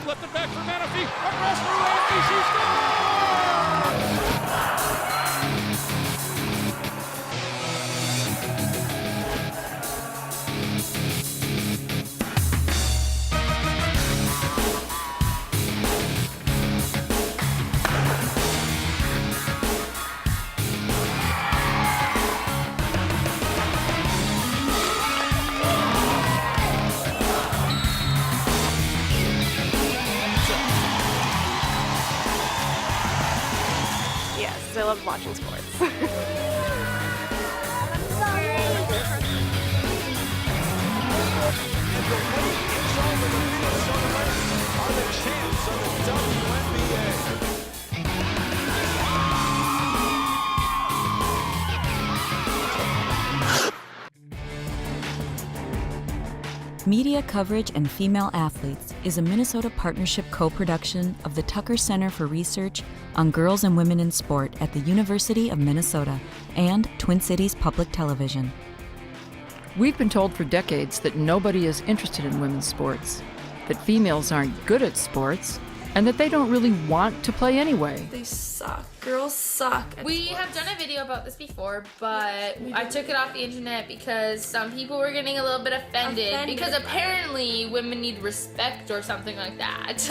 Flipped it back for Menifee. Across the lane. She Yes, I love watching sports. Media Coverage and Female Athletes is a Minnesota Partnership co-production of the Tucker Center for Research on Girls and Women in Sport at the University of Minnesota and Twin Cities Public Television. We've been told for decades that nobody is interested in women's sports, that females aren't good at sports, and that they don't really want to play anyway. They suck. Girls suck. We have done a video about this before, but I took it off the internet because some people were getting a little bit offended because apparently women need respect or something like that.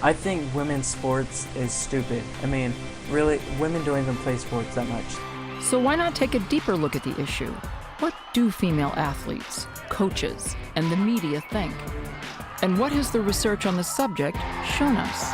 I think women's sports is stupid. I mean, really, women don't even play sports that much. So why not take a deeper look at the issue? What do female athletes, coaches, and the media think? And what has the research on the subject shown us?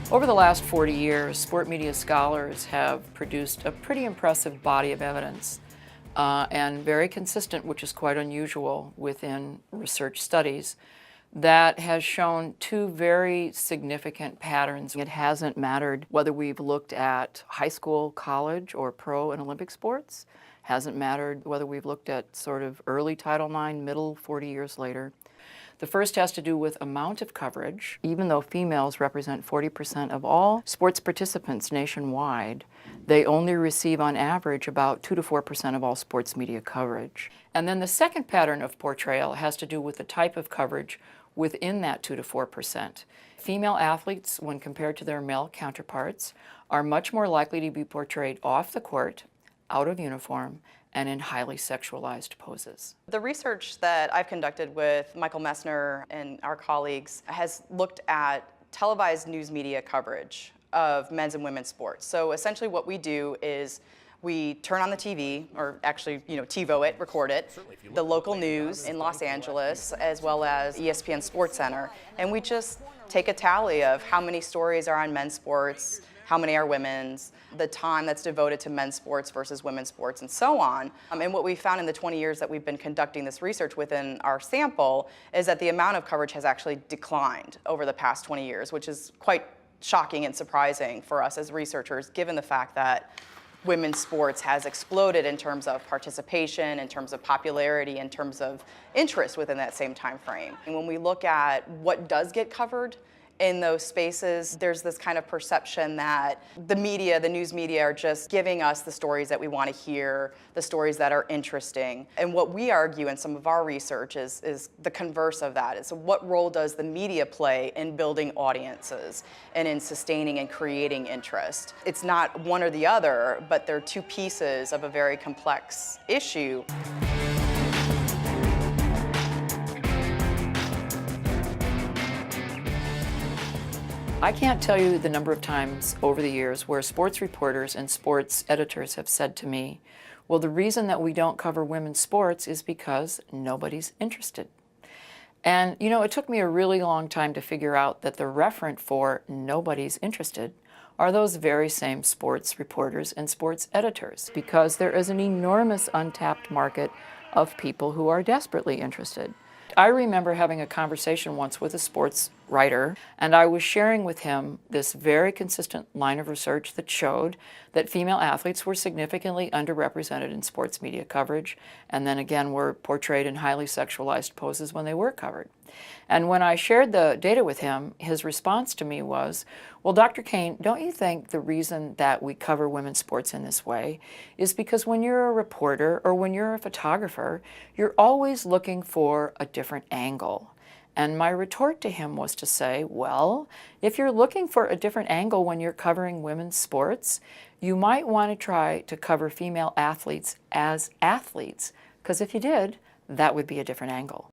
Over the last 40 years, sport media scholars have produced a pretty impressive body of evidence and very consistent, which is quite unusual within research studies, that has shown two very significant patterns. It hasn't mattered whether we've looked at high school, college, or pro and Olympic sports. Hasn't mattered whether we've looked at sort of early Title IX, middle, 40 years later. The first has to do with amount of coverage. Even though females represent 40% of all sports participants nationwide, they only receive on average about 2 to 4% of all sports media coverage. And then the second pattern of portrayal has to do with the type of coverage within that 2 to 4%. Female athletes, when compared to their male counterparts, are much more likely to be portrayed off the court, out of uniform, and in highly sexualized poses. The research that I've conducted with Michael Messner and our colleagues has looked at televised news media coverage of men's and women's sports. So essentially what we do is we turn on the TV, or actually, TiVo it, record it, the local news in Los Angeles, as well as ESPN SportsCenter, and we just take a tally of how many stories are on men's sports, how many are women's, the time that's devoted to men's sports versus women's sports, and so on. And what we found in the 20 years that we've been conducting this research within our sample is that the amount of coverage has actually declined over the past 20 years, which is quite shocking and surprising for us as researchers, given the fact that women's sports has exploded in terms of participation, in terms of popularity, in terms of interest within that same time frame. And when we look at what does get covered in those spaces, there's this kind of perception that the media, the news media, are just giving us the stories that we want to hear, the stories that are interesting. And what we argue in some of our research is the converse of that. So what role does the media play in building audiences and in sustaining and creating interest? It's not one or the other, but they're two pieces of a very complex issue. I can't tell you the number of times over the years where sports reporters and sports editors have said to me, well, the reason that we don't cover women's sports is because nobody's interested. And it took me a really long time to figure out that the referent for nobody's interested are those very same sports reporters and sports editors, because there is an enormous untapped market of people who are desperately interested. I remember having a conversation once with a sports writer, and I was sharing with him this very consistent line of research that showed that female athletes were significantly underrepresented in sports media coverage, and then again were portrayed in highly sexualized poses when they were covered. And when I shared the data with him, his response to me was, well, Dr. Kane, don't you think the reason that we cover women's sports in this way is because when you're a reporter or when you're a photographer, you're always looking for a different angle? And my retort to him was to say, well, if you're looking for a different angle when you're covering women's sports, you might want to try to cover female athletes as athletes, because if you did, that would be a different angle.